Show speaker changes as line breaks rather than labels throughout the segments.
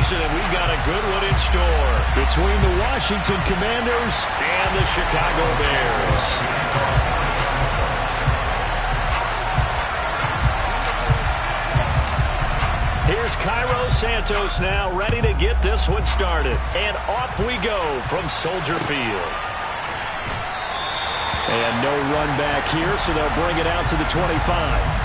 season, and we've got a good one in store between the Washington Commanders and the Chicago Bears. Here's Cairo Santos now, ready to get this one started. And off we go from Soldier Field. And no run back here, so they'll bring it out to the 25.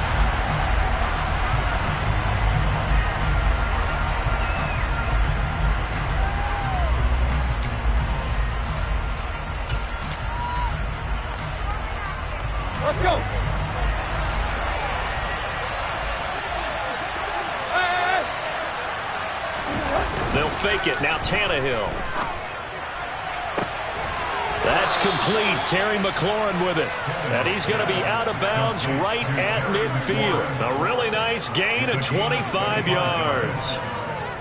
Let's go.
They'll fake it. Now Tannehill. That's complete. Terry McLaurin with it. And he's going to be out of bounds right at midfield. A really nice gain of 25 yards.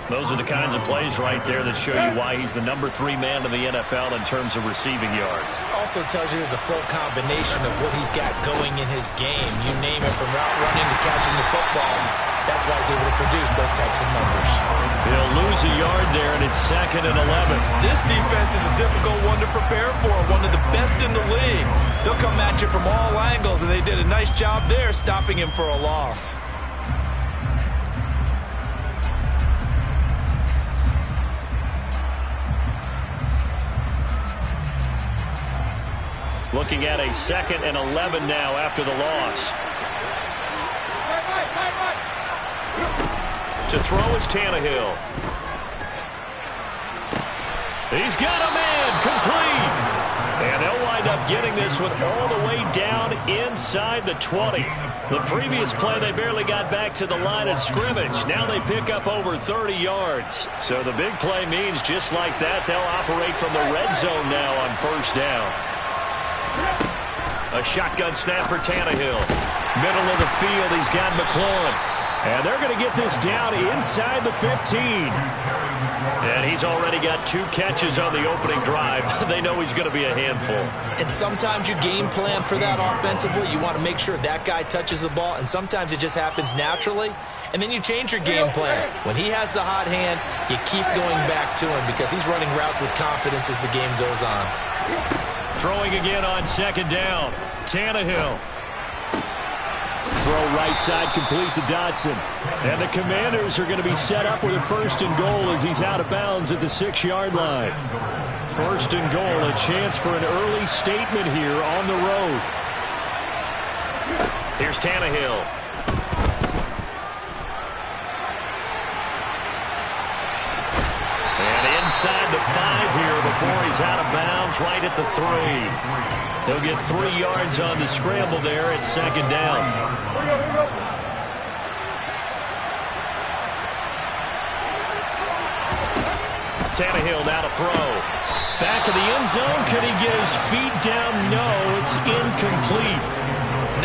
Those are the kinds of plays right there that show you why he's the #3 man in the NFL in terms of receiving yards.
Also tells you there's a full combination of what he's got going in his game. You name it, from route running to catching the football. That's why he's able to produce those types of numbers.
He'll lose a yard there, and it's 2nd and 11.
This defense is a difficult one to prepare for, one of the best in the league. They'll come at you from all angles, and they did a nice job there stopping him for a loss.
Looking at a 2nd and 11 now after the loss. To throw is Tannehill. He's got a man, complete. And they'll wind up getting this one all the way down inside the 20. The previous play, they barely got back to the line of scrimmage. Now they pick up over 30 yards. So the big play means just like that, they'll operate from the red zone now on 1st down. A shotgun snap for Tannehill. Middle of the field, he's got McLaurin. And they're going to get this down inside the 15. And he's already got 2 catches on the opening drive. They know he's going to be a handful.
And sometimes you game plan for that offensively. You want to make sure that guy touches the ball, and sometimes it just happens naturally. And then you change your game plan. When he has the hot hand, you keep going back to him because he's running routes with confidence as the game goes on.
Throwing again on 2nd down. Tannehill. Throw right side complete to Dotson. And the Commanders are going to be set up with a 1st and goal as he's out of bounds at the 6-yard line. 1st and goal, a chance for an early statement here on the road. Here's Tannehill. And inside the 5 here before he's out of bounds, right at the 3. He'll get 3 yards on the scramble there at 2nd down. Tannehill now to throw. Back of the end zone. Could he get his feet down? No, it's incomplete.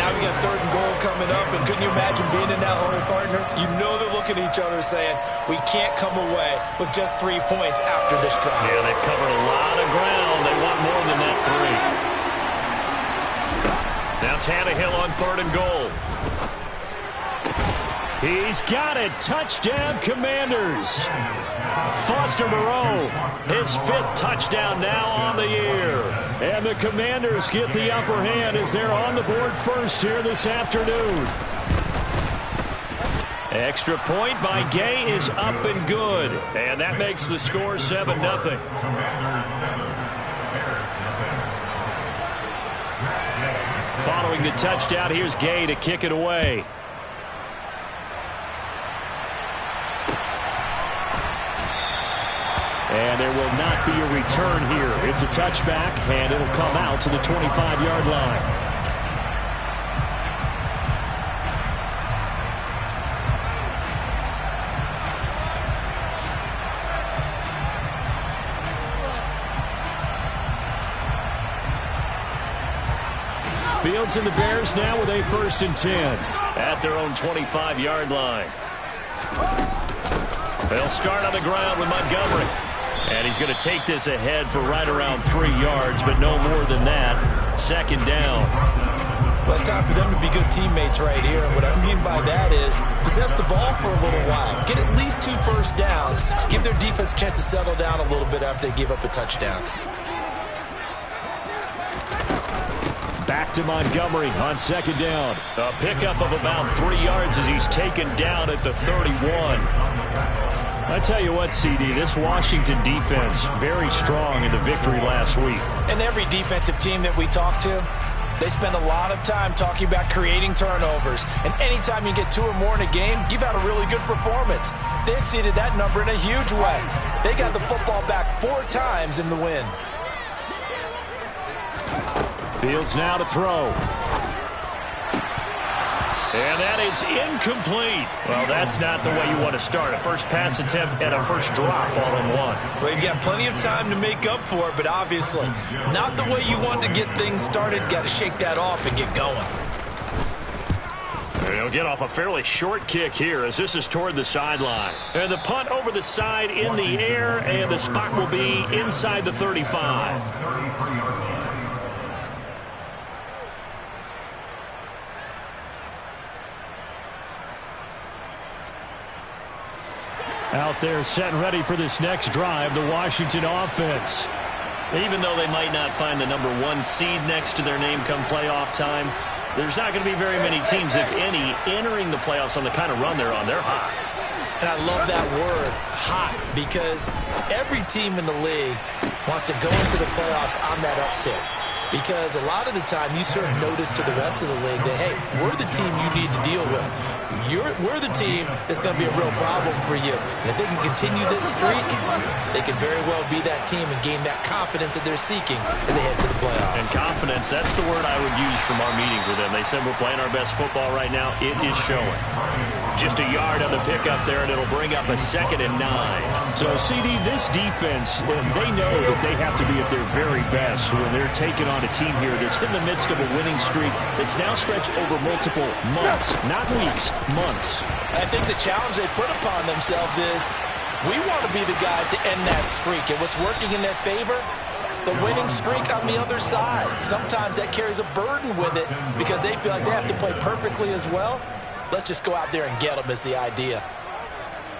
Now we got 3rd and goal coming up, and couldn't you imagine being in that hole, partner? You know they're looking at each other saying, we can't come away with just 3 points after this drive.
Yeah, they've covered a lot of ground. They want more than that 3. Now Tannehill on 3rd and goal. He's got it. Touchdown, Commanders. Foster Moreau, his 5th touchdown now on the year. And the Commanders get the upper hand as they're on the board first here this afternoon. Extra point by Gay is up and good. And that makes the score 7-0. Following the touchdown, here's Gay to kick it away. And there will not be a return here. It's a touchback, and it'll come out to the 25-yard line. Fields and the Bears now with a 1st and 10 at their own 25-yard line. They'll start on the ground with Montgomery. And he's going to take this ahead for right around 3 yards, but no more than that. 2nd down.
Well, it's time for them to be good teammates right here. And what I mean by that is possess the ball for a little while. Get at least 2 first downs. Give their defense a chance to settle down a little bit after they give up a touchdown.
Back to Montgomery on second down. A pickup of about 3 yards as he's taken down at the 31. I tell you what, CD, this Washington defense, very strong in the victory last week.
And every defensive team that we talk to, they spend a lot of time talking about creating turnovers. And anytime you get 2 or more in a game, you've had a really good performance. They exceeded that number in a huge way. They got the football back 4 times in the win.
Fields now to throw. And that is incomplete. Well, that's not the way you want to start. A first pass attempt and a first drop all in one.
Well, you've got plenty of time to make up for it, but obviously not the way you want to get things started. Got to shake that off and get going.
He'll get off a fairly short kick here as this is toward the sideline. And the punt over the side in the air, and the spot will be inside the 35. Out there set and ready for this next drive, the Washington offense. Even though they might not find the number 1 seed next to their name come playoff time, there's not going to be very many teams, if any, entering the playoffs on the kind of run they're on. They're hot.
And I love that word, hot, because every team in the league wants to go into the playoffs on that uptick. Because a lot of the time you serve notice to the rest of the league that, hey, we're the team you need to deal with. We're the team that's going to be a real problem for you. And if they can continue this streak, they can very well be that team and gain that confidence that they're seeking as they head to the playoffs.
And confidence, that's the word I would use from our meetings with them. They said we're playing our best football right now. It is showing. Just a yard on the pickup there, and it'll bring up a 2nd and 9. So, CD, this defense, they know that they have to be at their very best when they're taking on a team here that's in the midst of a winning streak that's now stretched over multiple months, not weeks, months.
I think the challenge they put upon themselves is we want to be the guys to end that streak. And what's working in their favor? The winning streak on the other side. Sometimes that carries a burden with it because they feel like they have to play perfectly as well. Let's just go out there and get them is the idea.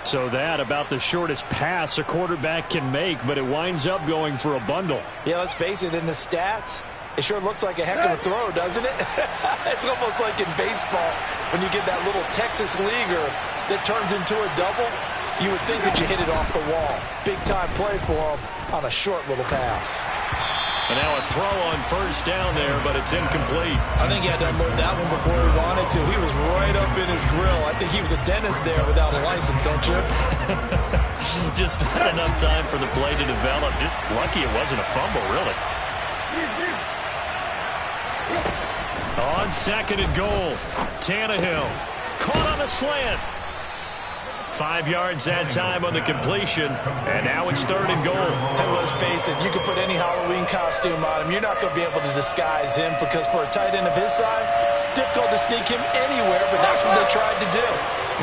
So that about the shortest pass a quarterback can make, but it winds up going for a bundle.
Yeah, let's face it, in the stats, it sure looks like a heck of a throw, doesn't it? It's almost like in baseball when you get that little Texas leaguer that turns into a double. You would think that you hit it off the wall. Big-time play for him on a short little pass.
And now a throw on first down there, but it's incomplete.
I think he had to unload that one before he wanted to. He was right up in his grill. I think he was a dentist there without a license, don't you?
Just not enough time for the play to develop. Just lucky it wasn't a fumble, really. On 2nd and goal, Tannehill caught on a slant. 5 yards that time on the completion, and now it's 3rd and goal.
And let's face it, you can put any Halloween costume on him. You're not going to be able to disguise him because for a tight end of his size, difficult to sneak him anywhere, but that's what they tried to do.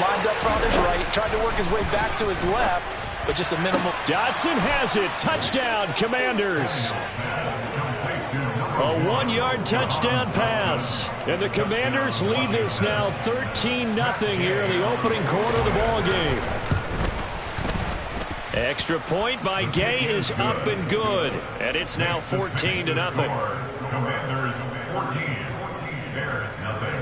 Lined up on his right, tried to work his way back to his left, but just a minimal.
Dotson has it. Touchdown, Commanders. A 1-yard touchdown pass. And the Commanders lead this now 13-0 here in the opening quarter of the ball game. Extra point by Gay is up and good. And it's now 14-0.
Commanders 14, Bears nothing.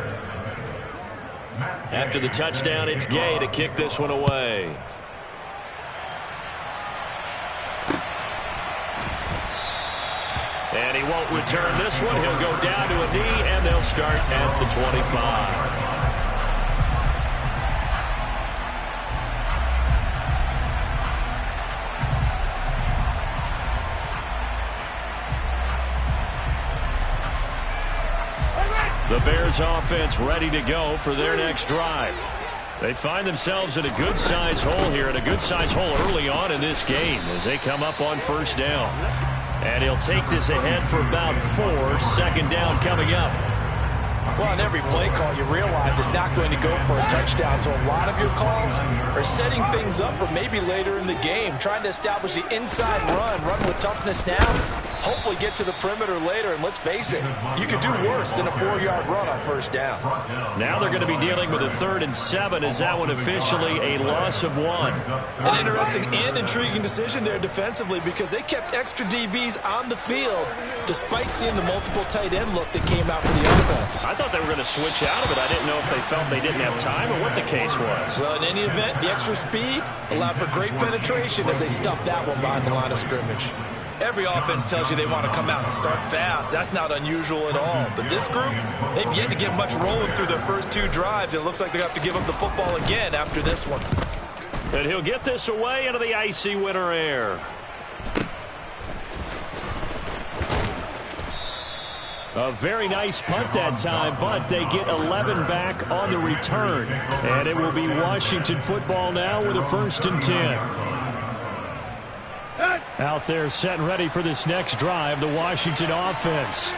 After the touchdown, it's Gay to kick this one away. And he won't return this one. He'll go down to a knee, and they'll start at the 25. The Bears offense ready to go for their next drive. They find themselves in a good-sized hole here, and a good-sized hole early on in this game as they come up on first down. And he'll take this ahead for about 4. 2nd down coming up.
Well, on every play call, you realize it's not going to go for a touchdown. So a lot of your calls are setting things up for maybe later in the game, trying to establish the inside run with toughness now. hopefully get to the perimeter later, and let's face it, you could do worse than a 4-yard run on first down.
Now they're going to be dealing with a 3rd and 7. Is that one officially a loss of 1?
An interesting and intriguing decision there defensively because they kept extra DBs on the field despite seeing the multiple tight end look that came out for the offense.
I thought they were going to switch out of it. I didn't know if they felt they didn't have time or what the case was.
Well, in any event, the extra speed allowed for great penetration as they stuffed that one behind the line of scrimmage. Every offense tells you they want to come out and start fast. That's not unusual at all. But this group, they've yet to get much rolling through their first 2 drives. And it looks like they're going to have to give up the football again after this one.
And he'll get this away into the icy winter air. A very nice punt that time, but they get 11 back on the return. And it will be Washington football now with a 1st and 10. Out there set and ready for this next drive, the Washington offense.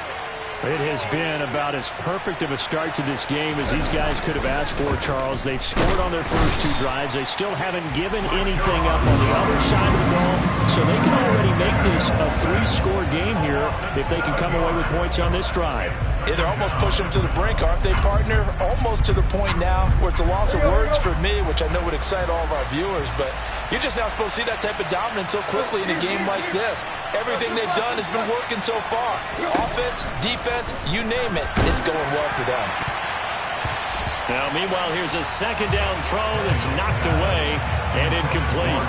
It has been about as perfect of a start to this game as these guys could have asked for, Charles. They've scored on their first 2 drives. They still haven't given anything up on the other side of the ball, so they can already make this a 3-score game here if they can come away with points on this drive.
Yeah, they're almost pushing them to the brink, aren't they, partner? Almost to the point now where it's a loss of words for me, which I know would excite all of our viewers, but you're just not supposed to see that type of dominance so quickly in a game like this. Everything they've done has been working so far. Offense, defense, you name it, it's going well for them.
Now, meanwhile, here's a 2nd down throw that's knocked away and incomplete.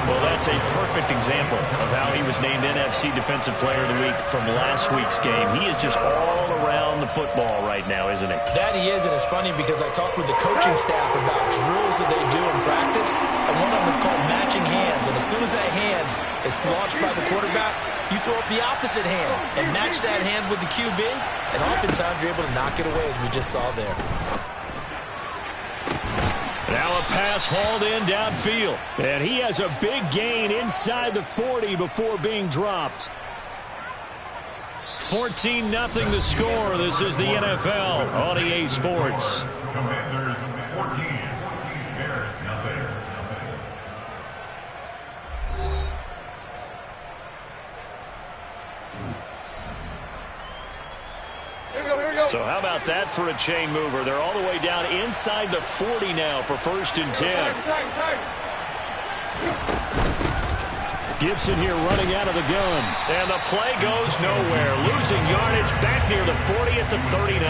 Well, that's a perfect example of how he was named NFC Defensive Player of the Week from last week's game. He is just all around the football right now, isn't he?
That he is, and it's funny because I talked with the coaching staff about drills that they do in practice, and one of them is called matching hands. And as soon as that hand is launched by the quarterback, you throw up the opposite hand and match that hand with the QB, and oftentimes you're able to knock it away, as we just saw there.
Now a pass hauled in downfield. And he has a big gain inside the 40 before being dropped. 14-0 the score. This is the NFL on EA Sports.
Commanders 14, Bears nothing.
So how about that for a chain mover? They're all the way down inside the 40 now for 1st and 10. Gibson here running out of the gun. And the play goes nowhere. Losing yardage back near the 40 at the 39.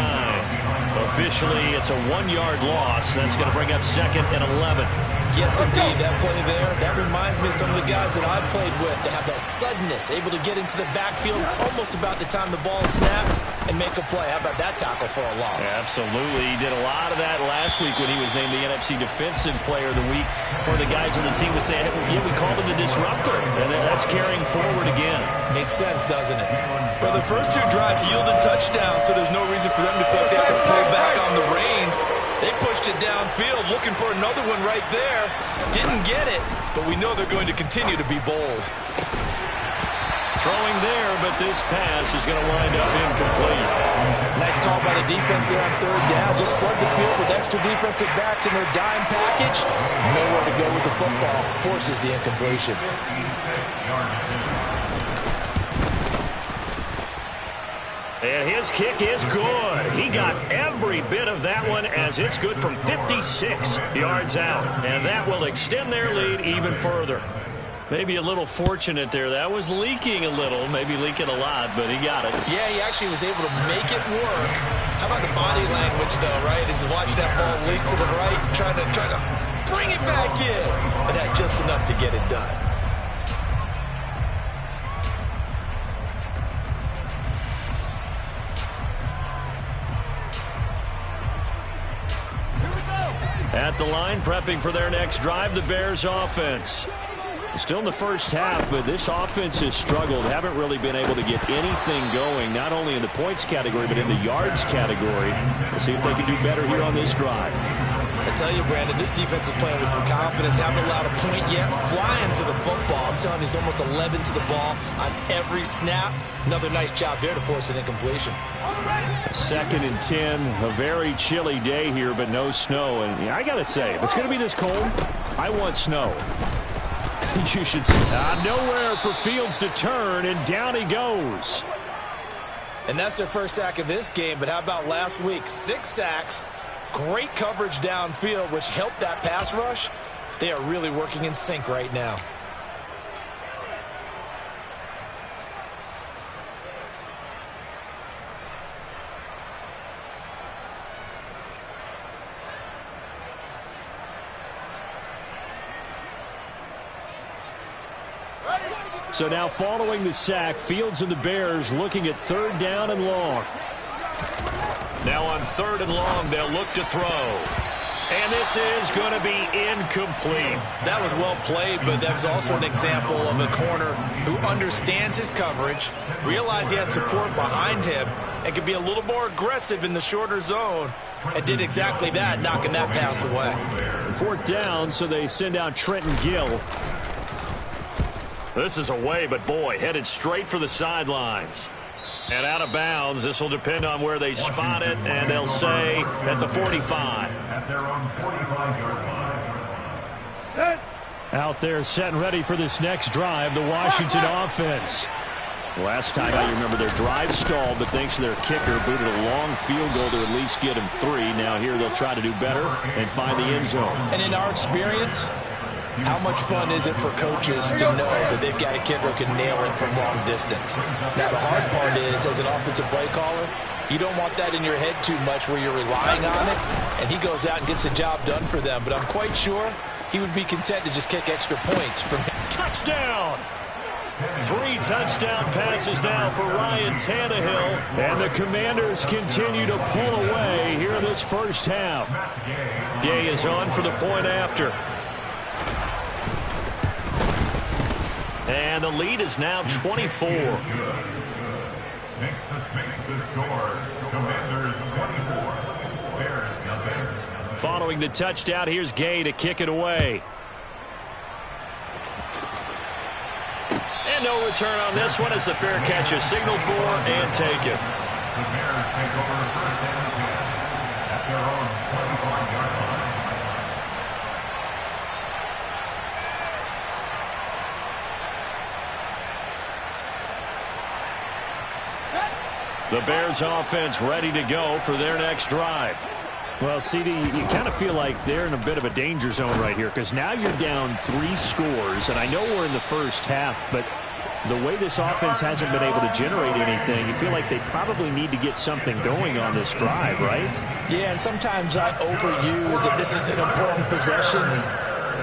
Officially, it's a 1-yard loss. That's going to bring up 2nd and 11.
Yes, indeed, that play there, that reminds me of some of the guys that I played with that have that suddenness, able to get into the backfield almost about the time the ball snapped and make a play. How about that tackle for a loss?
Yeah, absolutely. He did a lot of that last week when he was named the NFC Defensive Player of the Week, where the guys on the team would say, hey, yeah, we called him the disruptor, and that's carrying forward again.
Makes sense, doesn't it? Well, the first 2 drives yielded touchdowns, so there's no reason for them to feel like they have to pull back on the reins. They pushed it downfield, looking for another one right there. Didn't get it, but we know they're going to continue to be bold.
Throwing there, but this pass is going to wind up incomplete.
Nice call by the defense there on 3rd down. Just flood the field with extra defensive backs in their dime package. Nowhere to go with the football. Forces the incompletion.
And his kick is good. He got every bit of that one as it's good from 56 yards out. And that will extend their lead even further. Maybe a little fortunate there. That was leaking a little, maybe leaking a lot, but he got it.
Yeah, he actually was able to make it work. How about the body language, though, right? As he watched that ball leak to the right, trying to bring it back in. And had just enough to get it done.
At the line, prepping for their next drive, the Bears offense. Still in the first half, but this offense has struggled. Haven't really been able to get anything going, not only in the points category, but in the yards category. We'll see if they can do better here on this drive.
I tell you, Brandon, this defense is playing with some confidence. Haven't allowed a point yet. Flying to the football. I'm telling you, it's almost 11 to the ball on every snap. Another nice job there to force an incompletion.
2nd and 10. A very chilly day here, but no snow. And I got to say, if it's going to be this cold, I want snow. You should nowhere for Fields to turn, and down he goes.
And that's their first sack of this game, but how about last week? 6 sacks, great coverage downfield, which helped that pass rush. They are really working in sync right now.
So now following the sack, Fields and the Bears looking at 3rd down and long. Now on 3rd and long, they'll look to throw. And this is going to be incomplete.
That was well played, but that was also an example of a corner who understands his coverage, realized he had support behind him, and could be a little more aggressive in the shorter zone, and did exactly that, knocking that pass away.
4th down, so they send out Trenton Gill. This is away, but boy, headed straight for the sidelines. And out of bounds, this will depend on where they spot it, and they'll say at the 45.
At their own 45-yard line.
Out there set and ready for this next drive, the Washington offense. Last time I remember their drive stalled, but thanks to their kicker, booted a long field goal to at least get them 3. Now here they'll try to do better and find the end zone.
And in our experience, how much fun is it for coaches to know that they've got a kicker who can nail it from long distance? Now, the hard part is, as an offensive play caller, you don't want that in your head too much where you're relying on it, and he goes out and gets the job done for them. But I'm quite sure he would be content to just kick extra points from him.
Touchdown! 3 touchdown passes now for Ryan Tannehill. And the Commanders continue to pull away here in this first half. Gay is on for the point after. And the lead is now 24.
Makes the score. Commanders 24. Bears nothing.
Following the touchdown, here's Gay to kick it away. And no return on this one as the fair catch is signaled for and taken.
The Bears take over 1st and 10 at their own 25-yard line.
The Bears offense ready to go for their next drive. Well, CD, you kind of feel like they're in a bit of a danger zone right here because now you're down 3 scores, and I know we're in the first half, but the way this offense hasn't been able to generate anything, you feel like they probably need to get something going on this drive, right?
Yeah, and sometimes I overuse that this is an important possession.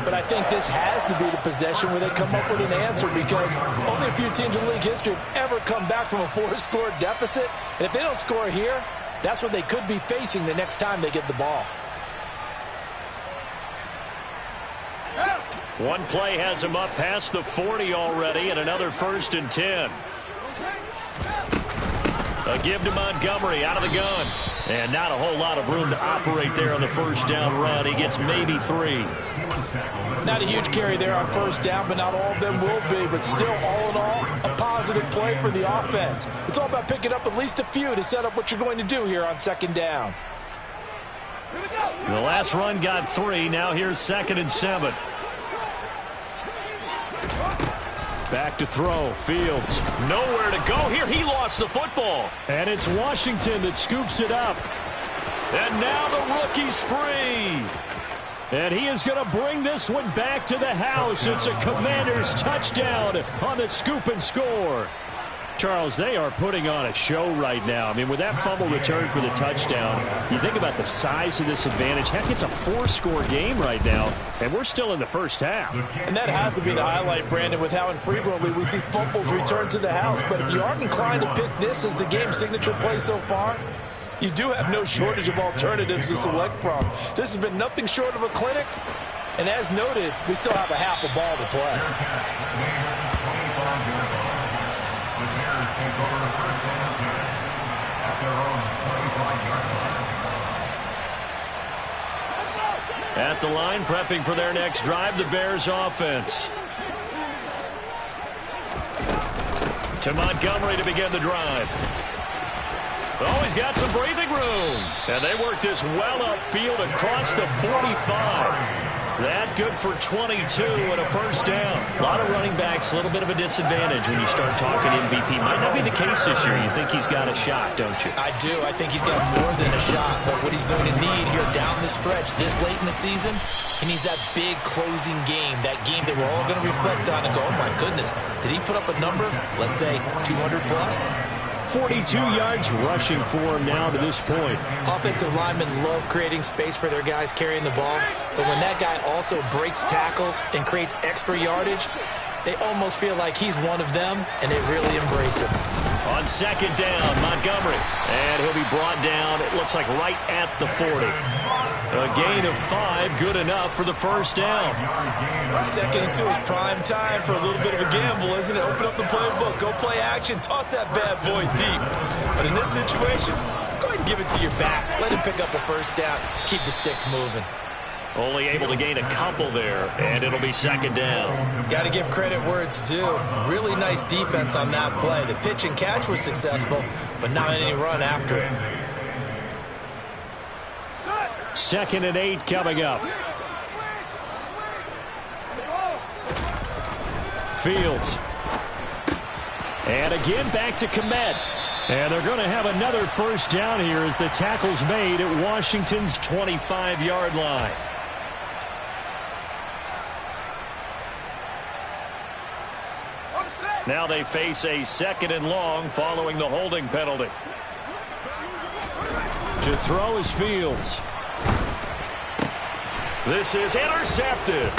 But I think this has to be the possession where they come up with an answer because only a few teams in league history have ever come back from a 4-score deficit. And if they don't score here, that's what they could be facing the next time they get the ball.
One play has him up past the 40 already, and another 1st and 10. A give to Montgomery out of the gun. And not a whole lot of room to operate there on the 1st down run. He gets maybe 3.
Not a huge carry there on 1st down, but not all of them will be. But still, all in all, a positive play for the offense. It's all about picking up at least a few to set up what you're going to do here on 2nd down.
The last run got 3. Now here's 2nd and 7. Back to throw. Fields. Nowhere to go here. He lost the football. And it's Washington that scoops it up. And now the rookie's free. And he is going to bring this one back to the house. It's a Commanders touchdown on the scoop and score. Charles, they are putting on a show right now. I mean, with that fumble return for the touchdown, you think about the size of this advantage. Heck, it's a 4-score game right now, and we're still in the first half.
And that has to be the highlight, Brandon, with how infrequently we see fumbles return to the house. But if you aren't inclined to pick this as the game signature play so far, you do have no shortage of alternatives to select from. This has been nothing short of a clinic. And as noted, we still have a half a ball to play.
Take over 1st and 10 at their own 25-yard line.
At the line, prepping for their next drive, the Bears offense. To Montgomery to begin the drive. Oh, he's got some breathing room. And they work this well upfield across the 45. That good for 22 and a first down. A lot of running backs, a little bit of a disadvantage when you start talking MVP. Might not be the case this year. You think he's got a shot, don't you?
I do. I think he's got more than a shot. But what he's going to need here down the stretch this late in the season, he needs that big closing game, that game that we're all going to reflect on and go, oh, my goodness, did he put up a number, let's say 200 plus?
42 yards rushing for him now to this point.
Offensive linemen love creating space for their guys carrying the ball, but when that guy also breaks tackles and creates extra yardage, they almost feel like he's one of them, and they really embrace him.
On second down, Montgomery, and he'll be brought down, it looks like right at the 40. A gain of 5, good enough for the first down.
2nd and 2 is prime time for a little bit of a gamble, isn't it? Open up the playbook, go play action, toss that bad boy deep. But in this situation, go ahead and give it to your back. Let him pick up a first down, keep the sticks moving.
Only able to gain a couple there, and it'll be second down.
Got to give credit where it's due. Really nice defense on that play. The pitch and catch was successful, but not any run after it.
2nd and 8 coming up. Fields. And again back to Komet. And they're going to have another first down here as the tackle's made at Washington's 25-yard line. Now they face a 2nd and long following the holding penalty. To throw is Fields. This is intercepted.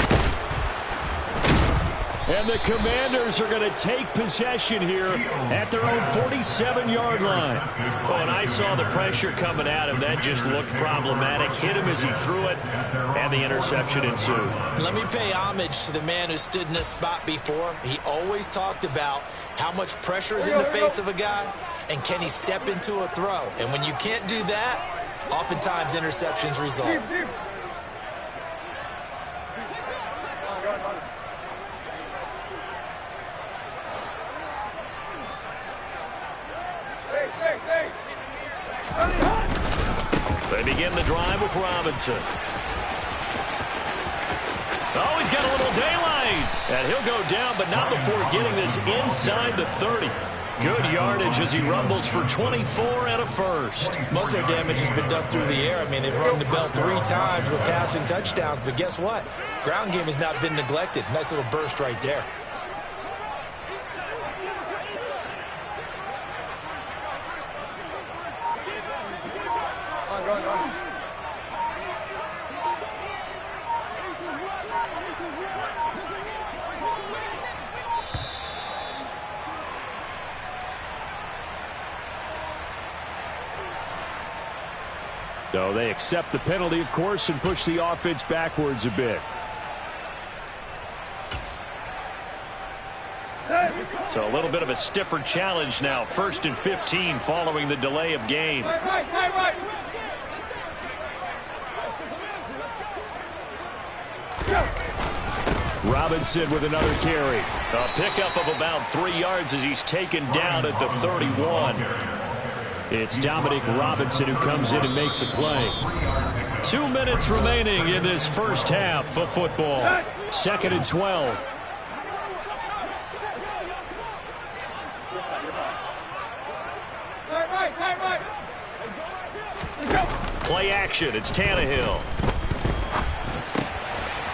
And the Commanders are going to take possession here at their own 47-yard line. Oh, and I saw the pressure coming at him. That just looked problematic. Hit him as he threw it, and the interception ensued.
Let me pay homage to the man who stood in this spot before. He always talked about how much pressure is in the face of a guy, and can he step into a throw. And when you can't do that, oftentimes interceptions result.
They begin the drive with Robinson. Oh, he's got a little daylight. And he'll go down, but not before getting this inside the 30. Good yardage as he rumbles for 24 and a first.
Most of their damage has been done through the air. I mean, they've rung the bell 3 times with passing touchdowns, but guess what? Ground game has not been neglected. Nice little burst right there.
So they accept the penalty, of course, and push the offense backwards a bit. So a little bit of a stiffer challenge now. 1st and 15 following the delay of game. Robinson with another carry. A pickup of about 3 yards as he's taken down at the 31. It's Dominic Robinson who comes in and makes a play. 2 minutes remaining in this first half of football. 2nd and 12. Play action. It's Tannehill.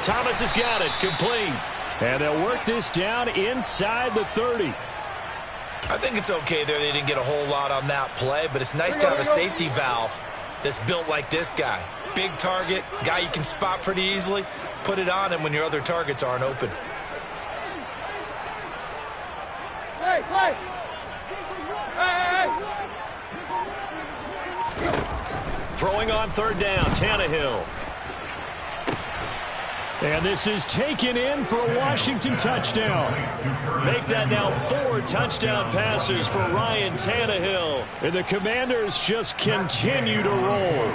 Thomas has got it. Complete. And they'll work this down inside the 30.
I think it's okay there. They didn't get a whole lot on that play, but it's nice to have a safety valve that's built like this guy. Big target, guy you can spot pretty easily. Put it on him when your other targets aren't open.
Throwing on 3rd down, Tannehill. And this is taken in for a Washington touchdown. Make that now 4 touchdown passes for Ryan Tannehill. And the Commanders just continue to roll.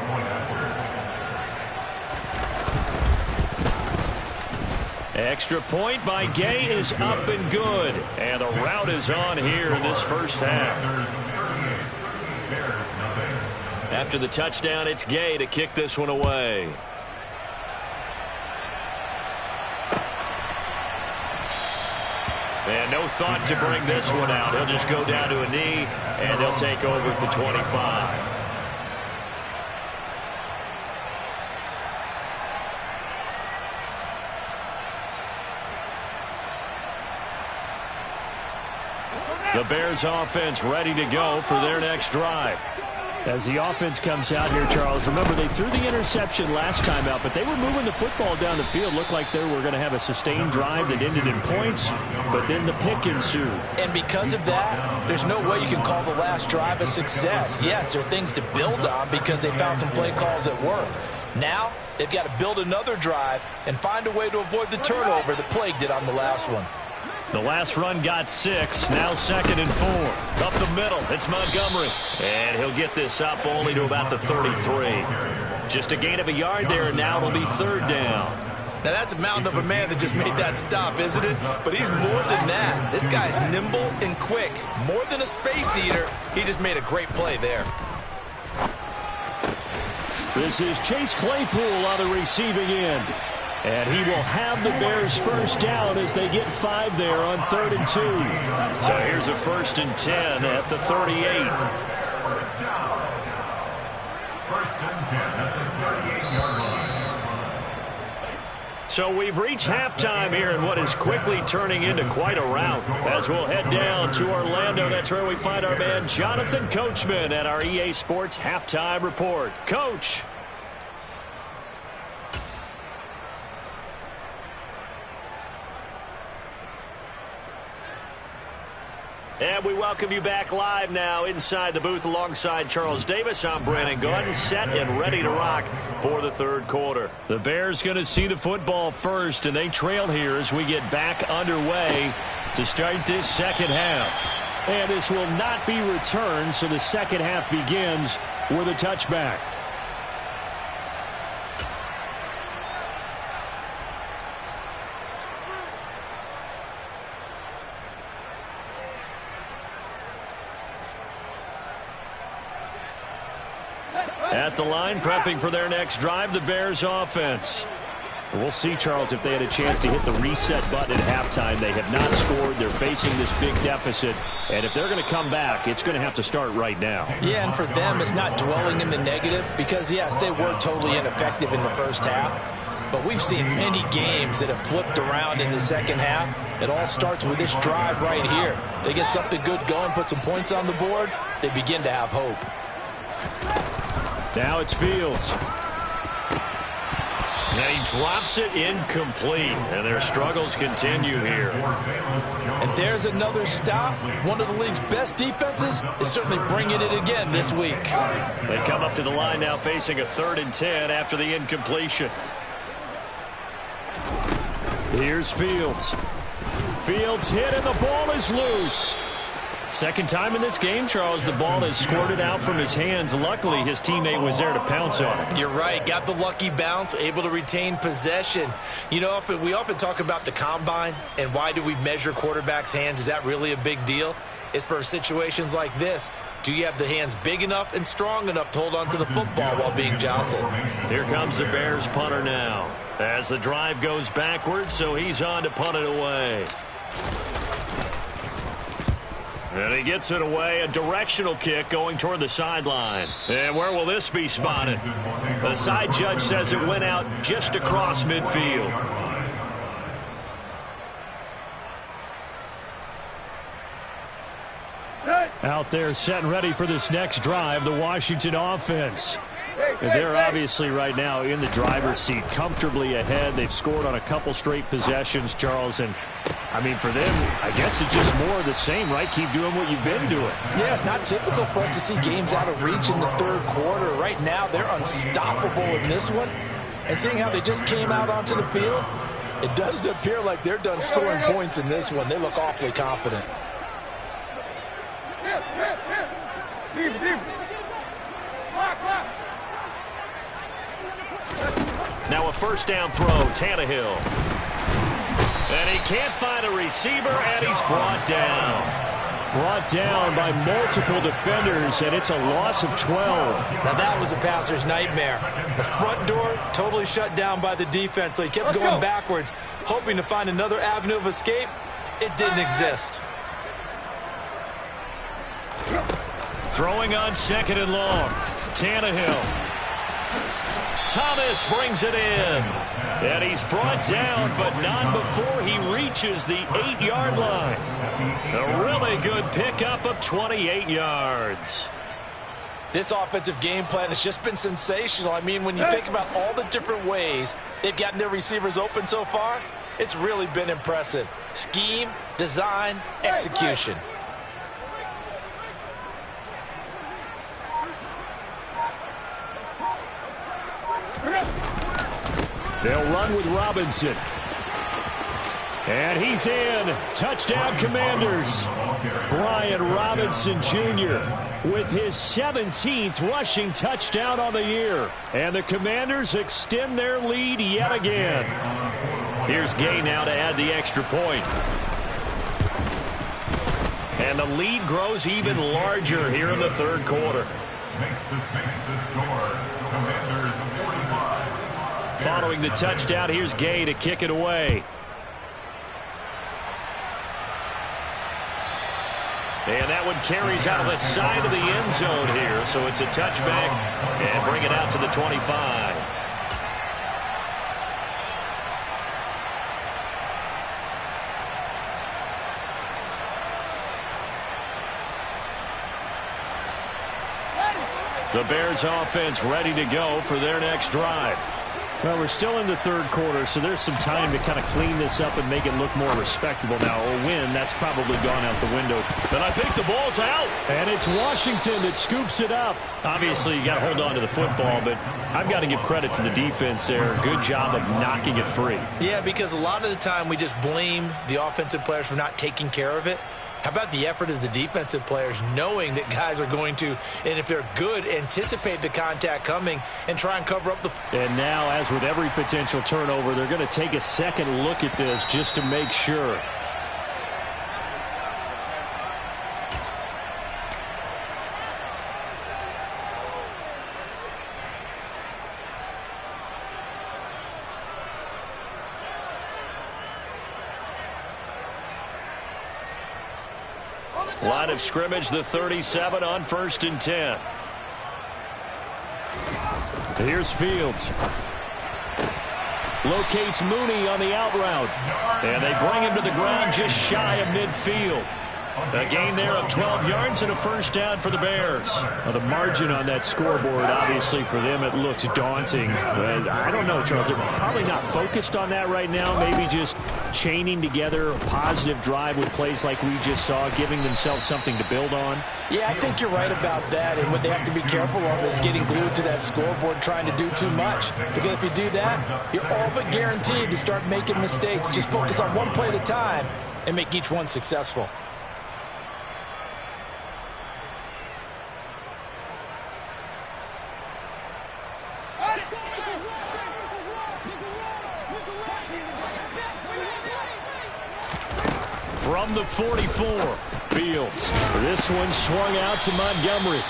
Extra point by Gay is up and good. And the route is on here in this first half. After the touchdown, it's Gay to kick this one away. And no thought to bring this one out. He'll just go down to a knee, and they'll take over at the 25. The Bears offense ready to go for their next drive.
As the offense comes out here, Charles, remember they threw the interception last time out, but they were moving the football down the field. Looked like they were going to have a sustained drive that ended in points, but then the pick ensued.
And because of that, there's no way you can call the last drive a success. Yes, there are things to build on because they found some play calls that work. Now, they've got to build another drive and find a way to avoid the turnover that plagued it on the last one.
The last run got 6. Now 2nd and 4. Up the middle, it's Montgomery. And he'll get this up only to about the 33. Just a gain of a yard there, and now it'll be 3rd down.
Now that's a mountain of a man that just made that stop, isn't it? But he's more than that. This guy's nimble and quick. More than a space eater, he just made a great play there.
This is Chase Claypool on the receiving end. And he will have the Bears first down as they get 5 there on 3rd and 2.
So here's a 1st and 10 at the 38.
First and 10 at the 38-yard line.
So we've reached halftime here in what is quickly turning into quite a rout. As we'll head down to Orlando, that's where we find our man Jonathan Coachman at our EA Sports Halftime Report. Coach. And we welcome you back live now inside the booth alongside Charles Davis. I'm Brandon Gaudin, set and ready to rock for the 3rd quarter. The Bears going to see the football first, and they trail here as we get back underway to start this second half.
And this will not be returned, so the second half begins with a touchback.
At the line, prepping for their next drive, the Bears offense.
We'll see, Charles, if they had a chance to hit the reset button at halftime. They have not scored. They're facing this big deficit. And if they're going to come back, it's going to have to start right now.
Yeah, and for them, it's not dwelling in the negative because, yes, they were totally ineffective in the first half. But we've seen many games that have flipped around in the second half. It all starts with this drive right here. They get something good going, put some points on the board, they begin to have hope.
Now it's Fields.
Now he drops it incomplete, and their struggles continue here.
And there's another stop. One of the league's best defenses is certainly bringing it again this week.
They come up to the line now facing a 3rd and 10 after the incompletion.
Here's Fields. Fields hit, and the ball is loose. Second time in this game, Charles, the ball has squirted out from his hands. Luckily, his teammate was there to pounce on it.
You're right. Got the lucky bounce, able to retain possession. You know, we often talk about the combine and why do we measure quarterbacks' hands. Is that really a big deal? It's for situations like this. Do you have the hands big enough and strong enough to hold on to the football while being jostled?
Here comes the Bears punter now. As the drive goes backwards, so he's on to punt it away. And he gets it away, a directional kick going toward the sideline. And where will this be spotted? The side judge says it went out just across midfield.
Out there set and ready for this next drive, the Washington offense. They're obviously right now in the driver's seat, comfortably ahead. They've scored on a couple straight possessions, Charles, and I mean, for them, I guess it's just more of the same, right? Keep doing what you've been doing.
Yeah, it's not typical for us to see games out of reach in the 3rd quarter. Right now, they're unstoppable in this one. And seeing how they just came out onto the field, it does appear like they're done scoring points in this one. They look awfully confident.
Now a 1st down throw, Tannehill. And he can't find a receiver, and he's brought down.
Brought down by multiple defenders, and it's a loss of 12.
Now that was a passer's nightmare. The front door totally shut down by the defense, so he kept going backwards, hoping to find another avenue of escape, it didn't exist.
Throwing on second and long. Tannehill. Thomas brings it in. And he's brought down, but not before he reaches the 8-yard line. A really good pickup of 28 yards.
This offensive game plan has just been sensational. I mean, when you think about all the different ways they've gotten their receivers open so far, it's really been impressive. Scheme, design, execution.
They'll run with Robinson. And he's in. Touchdown, Commanders. Brian Robinson Jr. with his 17th rushing touchdown on the year. And the Commanders extend their lead yet again. Here's Gay now to add the extra point. And the lead grows even larger here in the third quarter.
Makes the score. Commanders 45.
Following the touchdown, here's Gay to kick it away. And that one carries out of the side of the end zone here. So it's a touchback and bring it out to the 25. The Bears offense ready to go for their next drive.
Well, we're still in the third quarter, so there's some time to kind of clean this up and make it look more respectable now. A win, that's probably gone out the window.
But I think the ball's out.
And it's Washington that scoops it up. Obviously, you got to hold on to the football, but I've got to give credit to the defense there. Good job of knocking it free.
Yeah, because a lot of the time we just blame the offensive players for not taking care of it. How about the effort of the defensive players knowing that guys are going to, and if they're good, anticipate the contact coming and try and cover up the...
And now, as with every potential turnover, they're going to take a second look at this just to make sure.
Line of scrimmage, the 37 on 1st and 10.
Here's Fields. Locates Mooney on the out route.
And they bring him to the ground just shy of midfield. A gain there of 12 yards and a first down for the Bears.
Well, the margin on that scoreboard, obviously, for them, it looks daunting. But I don't know, Charles. They're probably not focused on that right now. Maybe just chaining together a positive drive with plays like we just saw, giving themselves something to build on.
Yeah, I think you're right about that. And what they have to be careful of is getting glued to that scoreboard trying to do too much. Because if you do that, you're all but guaranteed to start making mistakes. Just focus on one play at a time and make each one successful.
From the 44, Fields.
This one swung out to Montgomery.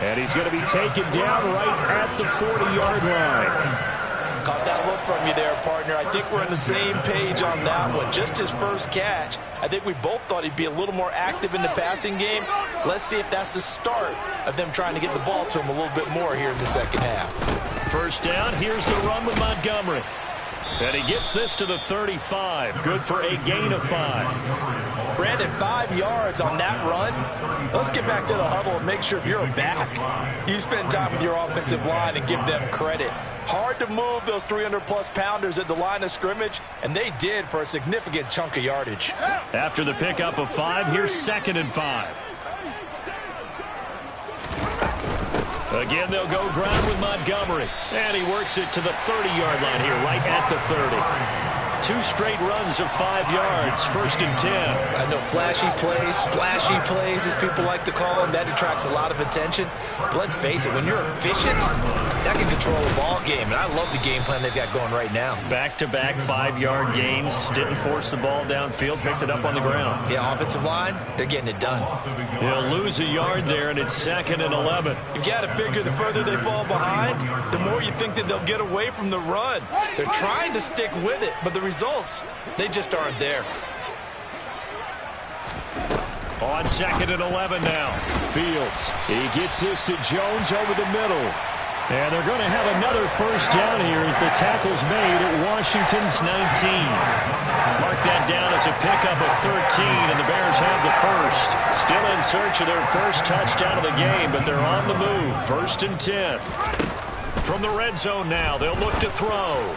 And he's going to be taken down right at the 40-yard line.
Caught that look from you there, partner. I think we're on the same page on that one. Just his first catch. I think we both thought he'd be a little more active in the passing game. Let's see if that's the start of them trying to get the ball to him a little bit more here in the second half.
First down, here's the run with Montgomery. And he gets this to the 35. Good for a gain of 5.
Brandon, 5 yards on that run. Let's get back to the huddle and make sure if you're a back, you spend time with your offensive line and give them credit. Hard to move those 300-plus pounders at the line of scrimmage, and they did for a significant chunk of yardage.
After the pickup of 5, here's 2nd and 5. Again, they'll go ground with Montgomery. And he works it to the 30-yard line here, right at the 30. 2 straight runs of 5 yards, 1st and 10.
I know flashy plays, splashy plays, as people like to call them, that attracts a lot of attention. But let's face it, when you're efficient, that can control a ball game. And I love the game plan they've got going right now.
Back-to-back 5-yard gains. Didn't force the ball downfield, picked it up on the ground.
Yeah, offensive line, they're getting it done.
They'll lose a yard there, and it's 2nd and 11.
You've got to figure the further they fall behind, the more you think that they'll get away from the run. They're trying to stick with it, but the results, they just aren't there.
On 2nd and 11 now. Fields. He gets this to Jones over the middle. And they're going to have another first down here as the tackle's made at Washington's 19. Mark that down as a pickup of 13, and the Bears have the first. Still in search of their first touchdown of the game, but they're on the move. 1st and 10. From the red zone now, they'll look to throw.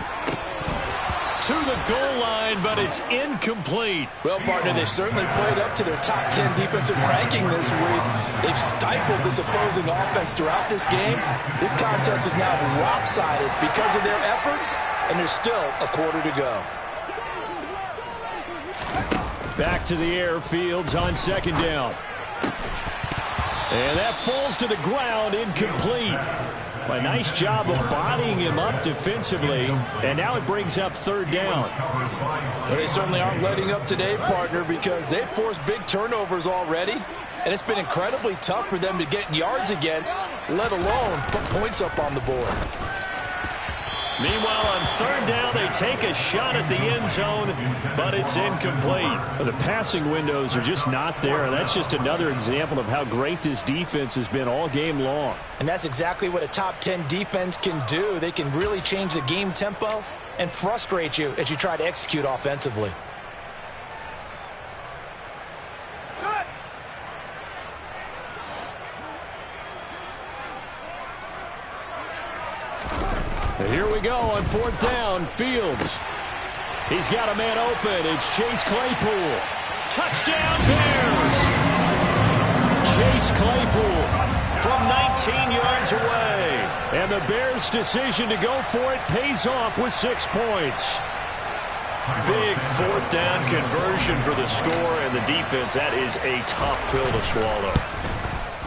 To the goal line, but it's incomplete.
Well, partner, they've certainly played up to their top 10 defensive ranking this week. They've stifled this opposing offense throughout this game. This contest is now lopsided because of their efforts, and there's still a quarter to go.
Back to the air, Fields on 2nd down. And that falls to the ground, incomplete. A nice job of bodying him up defensively, and now it brings up 3rd down.
Well, they certainly aren't letting up today, partner, because they've forced big turnovers already, and it's been incredibly tough for them to get yards against, let alone put points up on the board.
Meanwhile, on 3rd down, they take a shot at the end zone, but it's incomplete. The passing windows are just not there. That's just another example of how great this defense has been all game long.
And that's exactly what a top 10 defense can do. They can really change the game tempo and frustrate you as you try to execute offensively.
Here we go on 4th down. Fields. He's got a man open. It's Chase Claypool. Touchdown, Bears! Chase Claypool from 19 yards away. And the Bears' decision to go for it pays off with 6 points. Big 4th down conversion for the score, and the defense, that is a tough pill to swallow.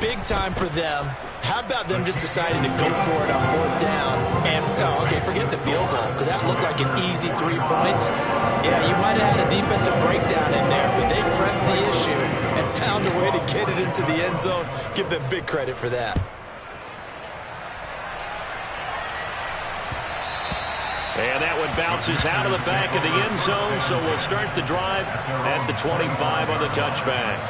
Big time for them. How about them just deciding to go for it on 4th down? And, oh, okay, forget the field goal, because that looked like an easy 3 points. Yeah, you might have had a defensive breakdown in there, but they pressed the issue and found a way to get it into the end zone. Give them big credit for that.
And that one bounces out of the back of the end zone, so we'll start the drive at the 25 on the touchback.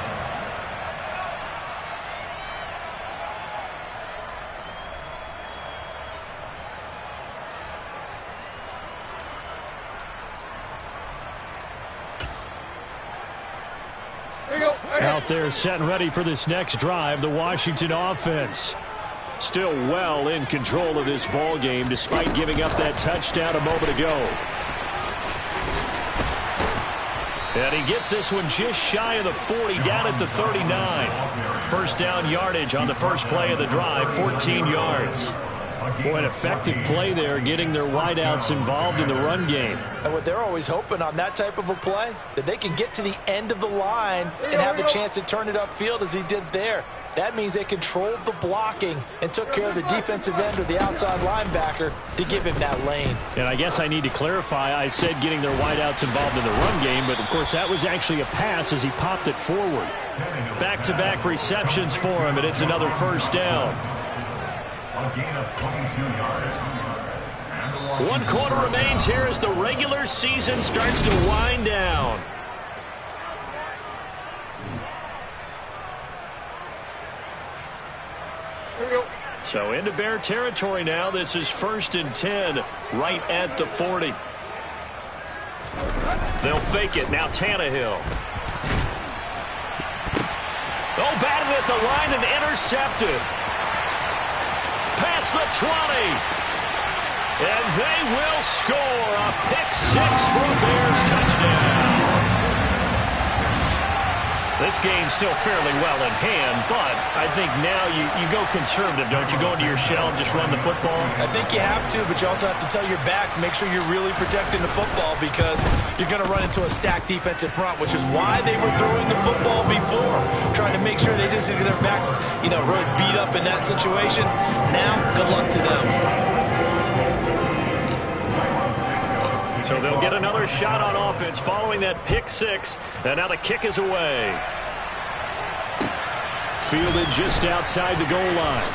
Out there set and ready for this next drive, the Washington offense. Still well in control of this ball game despite giving up that touchdown a moment ago. And he gets this one just shy of the 40, down at the 39. First down yardage on the first play of the drive, 14 yards. Boy, an effective play there, getting their wideouts involved in the run game.
And what they're always hoping on that type of a play, that they can get to the end of the line and have the chance to turn it upfield as he did there. That means they controlled the blocking and took care of the defensive end or the outside linebacker to give him that lane.
And I guess I need to clarify, I said getting their wideouts involved in the run game, but of course that was actually a pass as he popped it forward. Back-to-back receptions for him, and it's another first down.
A gain of 22 yards.
1 quarter remains here as the regular season starts to wind down. So into Bear territory now. This is 1st and 10, right at the 40. They'll fake it. Now Tannehill. Oh, batted at the line and intercepted. Past the 20. And they will score a pick-6 for a Bears touchdown. This game's still fairly well in hand, but I think now you go conservative, don't you? Go into your shell and just run the football?
I think you have to, but you also have to tell your backs, make sure you're really protecting the football because you're going to run into a stacked defensive front, which is why they were throwing the football before, trying to make sure they just get their backs, really beat up in that situation. Now, good luck to them.
So they'll get another shot on offense following that pick-6, and now the kick is away. Fielded just outside the goal line.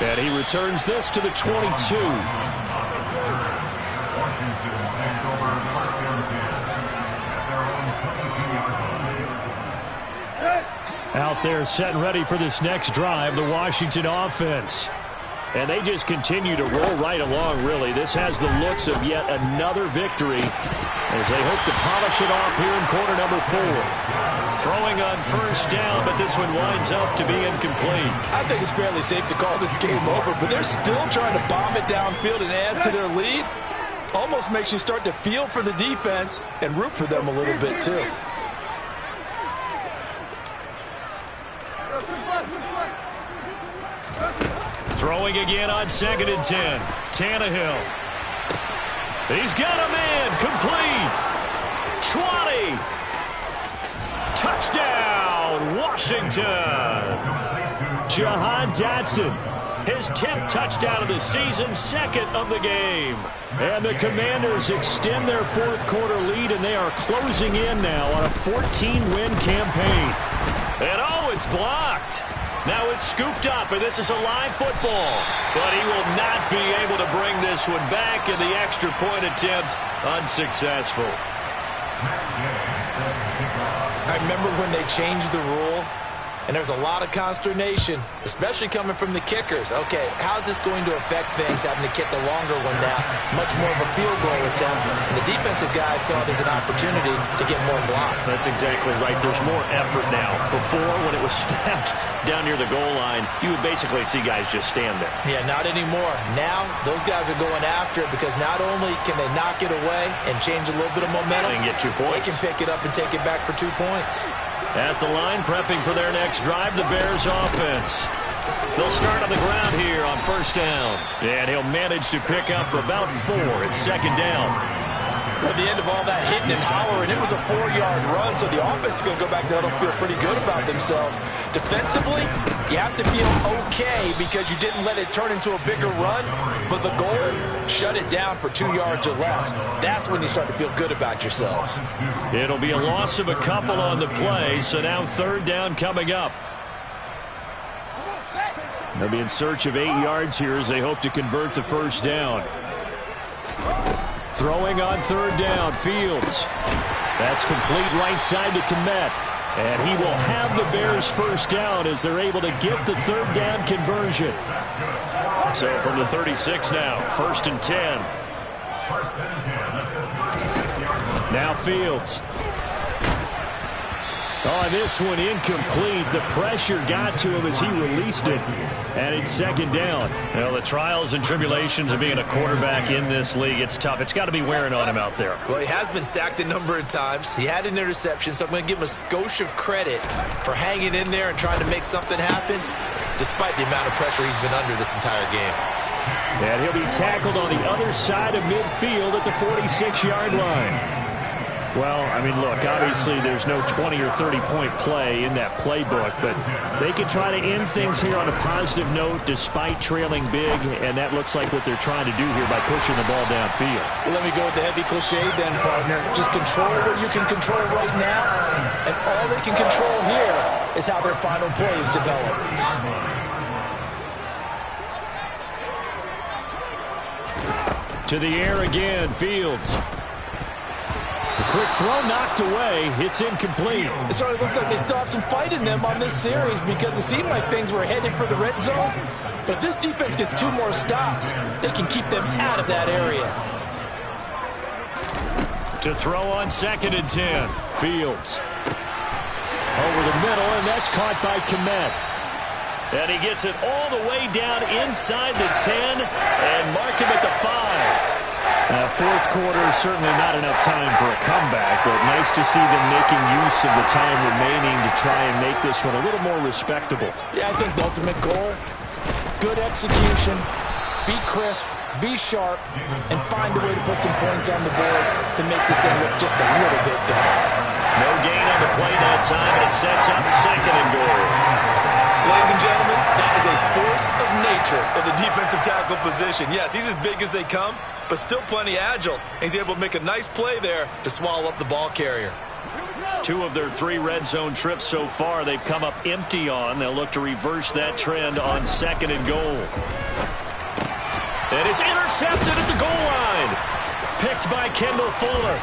And he returns this to the 22.
Washington takes over 1st and 10 at their own 22-yard
Out there set and ready for this next drive, the Washington offense. And they just continue to roll right along, really. This has the looks of yet another victory as they hope to polish it off here in quarter number 4. Throwing on first down, but this one winds up to be incomplete.
I think it's fairly safe to call this game over, but they're still trying to bomb it downfield and add to their lead. Almost makes you start to feel for the defense and root for them a little bit, too.
Throwing again on 2nd and 10. Tannehill. He's got a man. Complete. 20. Touchdown, Washington. Jahan Dotson. His 10th touchdown of the season, 2nd of the game. And the Commanders extend their 4th quarter lead, and they are closing in now on a 14-win campaign. And oh, it's blocked. Now it's scooped up, and this is a live football. But he will not be able to bring this one back, and the extra point attempt unsuccessful.
I remember when they changed the rule, and there's a lot of consternation, especially coming from the kickers. Okay, how's this going to affect things, having to kick a longer one now, much more of a field goal attempt, and the defensive guys saw it as an opportunity to get more blocked.
That's exactly right. There's more effort now. Before, when it was snapped down near the goal line, you would basically see guys just stand there.
Yeah, not anymore. Now, those guys are going after it because not only can they knock it away and change a little bit of momentum,
they can get 2 points.
They can pick it up and take it back for 2 points.
At the line, prepping for their next drive, the Bears offense. They'll start on the ground here on first down. And he'll manage to pick up about 4 at 2nd down.
At the end of all that hitting and hollering, it was a 4-yard run, so the offense is going to go back there and feel pretty good about themselves. Defensively, you have to feel okay because you didn't let it turn into a bigger run, but the goal, shut it down for 2 yards or less. That's when you start to feel good about yourselves.
It'll be a loss of a couple on the play, so now 3rd down coming up. They'll be in search of 8 yards here as they hope to convert the first down. Throwing on 3rd down, Fields. That's complete right side to Kmet. And he will have the Bears first down as they're able to get the 3rd down conversion. So from the 36 now, 1st and 10. Now Fields. Oh, this one incomplete. The pressure got to him as he released it. And it's 2nd down. Well, the trials and tribulations of being a quarterback in this league, it's tough. It's got to be wearing on him out there.
Well, he has been sacked a number of times. He had an interception, so I'm going to give him a skosh of credit for hanging in there and trying to make something happen, despite the amount of pressure he's been under this entire game.
And he'll be tackled on the other side of midfield at the 46-yard line. Well, I mean, look, obviously there's no 20 or 30-point play in that playbook, but they can try to end things here on a positive note despite trailing big, and that looks like what they're trying to do here by pushing the ball downfield.
Well, let me go with the heavy cliche then, partner. Just control what you can control right now, and all they can control here is how their final plays develop.
To the air again, Fields. The quick throw knocked away. It's incomplete.
It sort of looks like they still have some fight in them on this series because it seemed like things were headed for the red zone. But if this defense gets 2 more stops, they can keep them out of that area.
To throw on 2nd and 10. Fields. Over the middle, and that's caught by Kmet. And he gets it all the way down inside the 10 and mark him at the 5. 4th quarter, certainly not enough time for a comeback, but nice to see them making use of the time remaining to try and make this one a little more respectable.
Yeah, I think the ultimate goal, good execution, be crisp, be sharp, and find a way to put some points on the board to make this thing look just a little bit better.
No gain on the play that time, and it sets up 2nd and goal.
Ladies and gentlemen, that is a force of nature of the defensive tackle position. Yes, he's as big as they come, but still plenty agile. He's able to make a nice play there to swallow up the ball carrier.
2 of their 3 red zone trips so far, they've come up empty on. They'll look to reverse that trend on 2nd and goal. And it's intercepted at the goal line. Picked by Kendall Fuller.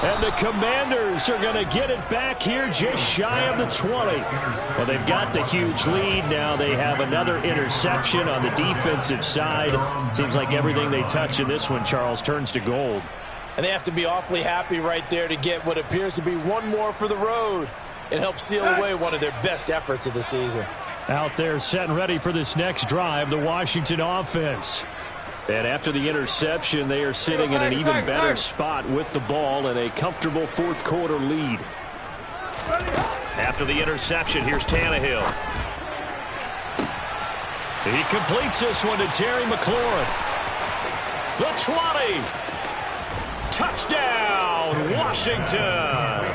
And the Commanders are going to get it back here just shy of the 20. Well, they've got the huge lead. Now they have another interception on the defensive side. Seems like everything they touch in this one, Charles, turns to gold.
And they have to be awfully happy right there to get what appears to be one more for the road. It helps seal away one of their best efforts of the season.
Out there set and ready for this next drive, the Washington offense. And after the interception, they are sitting in an even better spot with the ball and a comfortable fourth quarter lead.
After the interception, here's Tannehill. He completes this one to Terry McLaurin. The 20. Touchdown, Washington.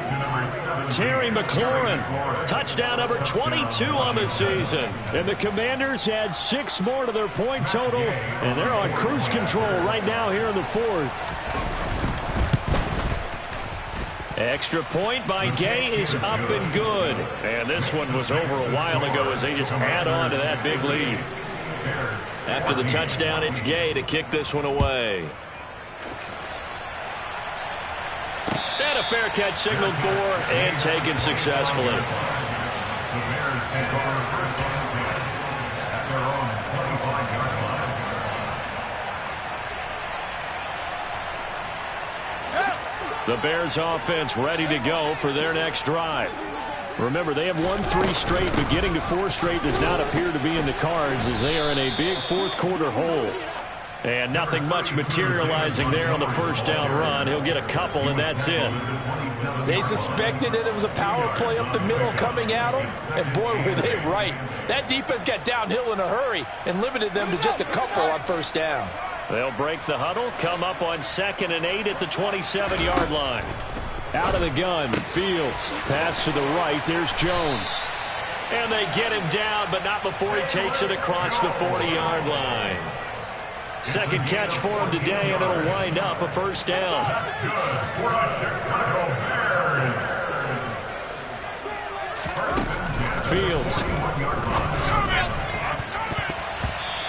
Terry McLaurin, touchdown number 22 on the season.
And the Commanders add 6 more to their point total, and they're on cruise control right now here in the fourth.
Extra point by Gay is up and good. And this one was over a while ago as they just add on to that big lead. After the touchdown, it's Gay to kick this one away. And a fair catch signaled for and taken successfully.
The Bears take over first down and 10 at their own 25-yard line.
The Bears offense ready to go for their next drive. Remember, they have won 3 straight, but getting to 4 straight does not appear to be in the cards as they are in a big fourth quarter hole. And nothing much materializing there on the first down run. He'll get a couple, and that's it.
They suspected that it was a power play up the middle coming at them, and boy, were they right. That defense got downhill in a hurry and limited them to just a couple on first down.
They'll break the huddle, come up on 2nd and 8 at the 27-yard line.
Out of the gun, Fields. Pass to the right, there's Jones.
And they get him down, but not before he takes it across the 40-yard line. Second catch for him today, and it'll wind up a first down.
Fields.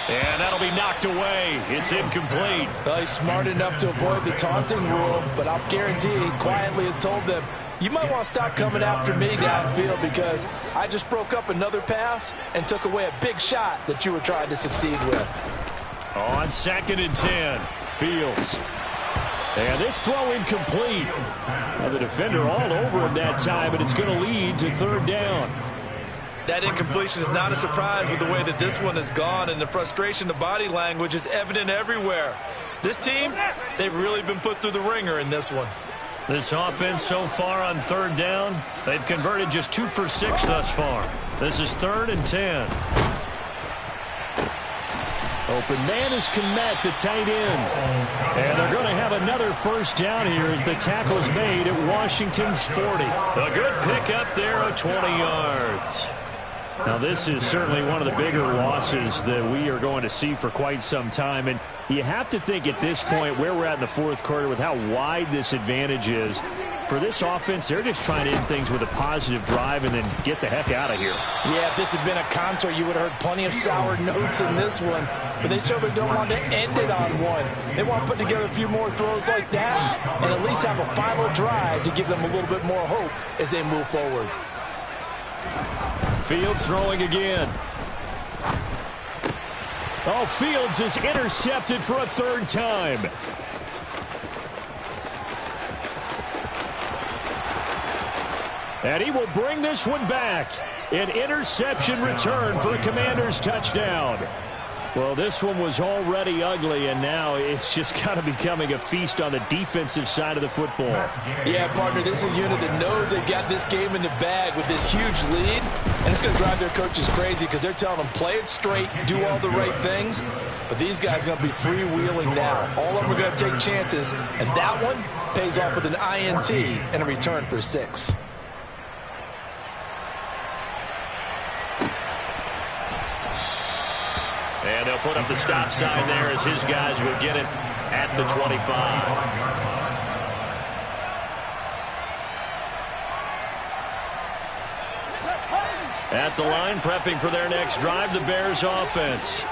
And that'll be knocked away. It's incomplete.
Well, he's smart enough to avoid the taunting rule, but I'll guarantee he quietly has told them, you might want to stop coming after me downfield because I just broke up another pass and took away a big shot that you were trying to succeed with.
On 2nd and 10, Fields. And this throw incomplete. Now the defender all over him that time, but it's going to lead to 3rd down.
That incompletion is not a surprise with the way that this one has gone, and the frustration, the body language is evident everywhere. This team, they've really been put through the ringer in this one.
This offense so far on 3rd down, they've converted just 2 for 6 thus far. This is 3rd and 10.
Open man is Kmet, the tight end. And they're going to have another first down here as the tackle's made at Washington's 40.
A good pickup there of 20 yards.
Now, this is certainly one of the bigger losses that we are going to see for quite some time. And you have to think at this point where we're at in the fourth quarter with how wide this advantage is. For this offense, they're just trying to end things with a positive drive and then get the heck out of here.
Yeah, if this had been a concert, you would have heard plenty of sour notes in this one. But they certainly don't want to end it on one. They want to put together a few more throws like that and at least have a final drive to give them a little bit more hope as they move forward.
Fields throwing again. Oh, Fields is intercepted for a 3rd time. And he will bring this one back. An interception return for a Commanders touchdown. Well, this one was already ugly, and now it's just kind of becoming a feast on the defensive side of the football.
Yeah, partner, this is a unit that knows they've got this game in the bag with this huge lead, and it's going to drive their coaches crazy because they're telling them play it straight, do all the right things, but these guys are going to be freewheeling now. All of them are going to take chances, and that one pays off with an INT and a return for 6.
And they'll put up the stop sign there as his guys will get it at the 25. At the line, prepping for their next drive, the Bears offense.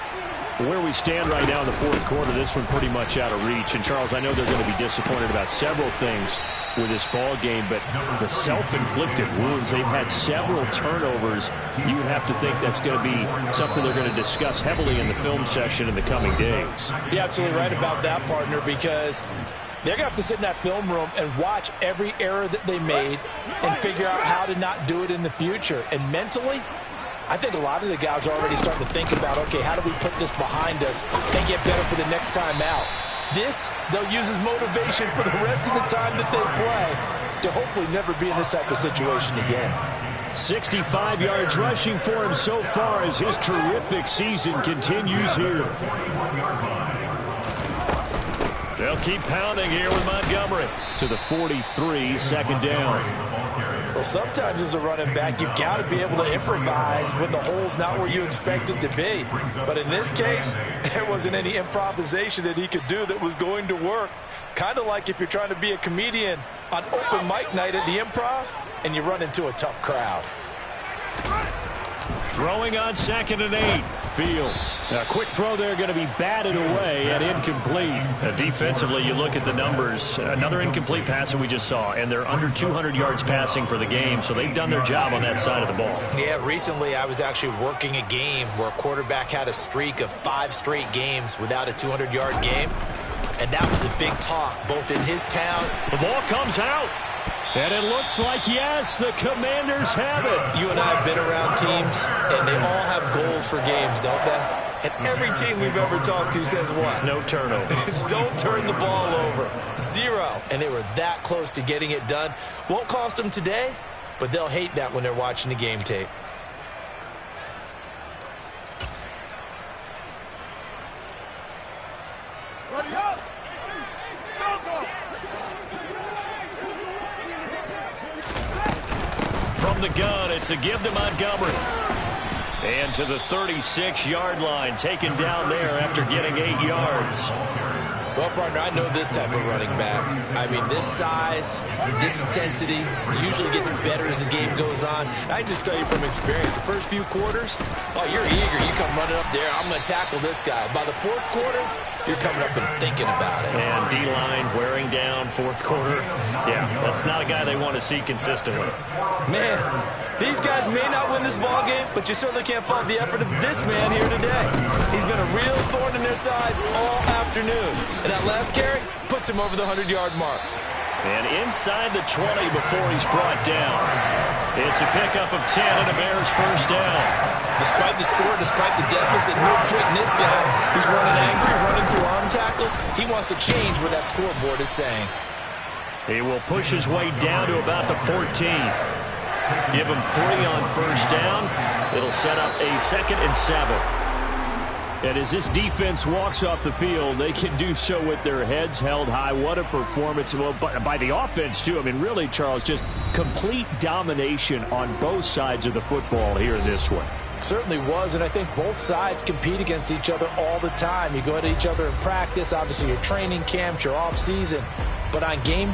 Where we stand right now in the fourth quarter, this one pretty much out of reach. And, Charles, I know they're going to be disappointed about several things. with this ball game, but the self-inflicted wounds, they've had several turnovers. You would have to think that's going to be something they're going to discuss heavily in the film session in the coming days.
You're absolutely right about that, partner, because they're going to have to sit in that film room and watch every error that they made and figure out how to not do it in the future. And mentally, I think a lot of the guys are already starting to think about, okay, how do we put this behind us and get better for the next time out? This, they'll use as motivation for the rest of the time that they play to hopefully never be in this type of situation again.
65 yards rushing for him so far as his terrific season continues here. They'll keep pounding here with Montgomery to the 43, second down.
Well, sometimes as a running back, you've got to be able to improvise when the hole's not where you expect it to be. But in this case, there wasn't any improvisation that he could do that was going to work. Kind of like if you're trying to be a comedian on open mic night at the Improv and you run into a tough crowd.
Throwing on 2nd and 8. Fields. A quick throw there going to be batted away and incomplete. Defensively, you look at the numbers. Another incomplete pass that we just saw, and they're under 200 yards passing for the game, so they've done their job on that side of the ball.
Yeah, recently I was actually working a game where a quarterback had a streak of 5 straight games without a 200-yard game, and that was a big talk both in his town.
The ball comes out. And it looks like, yes, the Commanders have it.
You and I have been around teams, and they all have goals for games, don't they? And every team we've ever talked to says what?
No turnover.
Don't turn the ball over. 0. And they were that close to getting it done. Won't cost them today, but they'll hate that when they're watching the game tape.
From the gun, it's a give to Montgomery. And to the 36-yard line, taken down there after getting 8 yards.
Well, partner, I know this type of running back. I mean, this size, this intensity usually gets better as the game goes on. I just tell you from experience, the first few quarters, oh, you're eager. You come running up there, I'm going to tackle this guy. By the 4th quarter, you're coming up and thinking about it.
And D-line wearing down 4th quarter. Yeah, that's not a guy they want to see consistently.
Man, these guys may not win this ball game, but you certainly can't fault the effort of this man here today. He's been a real thorn in their sides all afternoon. And that last carry puts him over the 100-yard mark.
And inside the 20 before he's brought down. It's a pickup of 10 and a Bears first down.
Despite the score, despite the deficit, no quitting this guy. He's running angry, running through arm tackles. He wants to change what that scoreboard is saying.
He will push his way down to about the 14. Give him 3 on first down. It'll set up a 2nd and 7. And as this defense walks off the field, they can do so with their heads held high. What a performance. Well, by the offense, too. I mean, really, Charles, just complete domination on both sides of the football here in this one.
Certainly was, and I think both sides compete against each other all the time. You go at each other in practice. Obviously, your training camps, your off season. But on game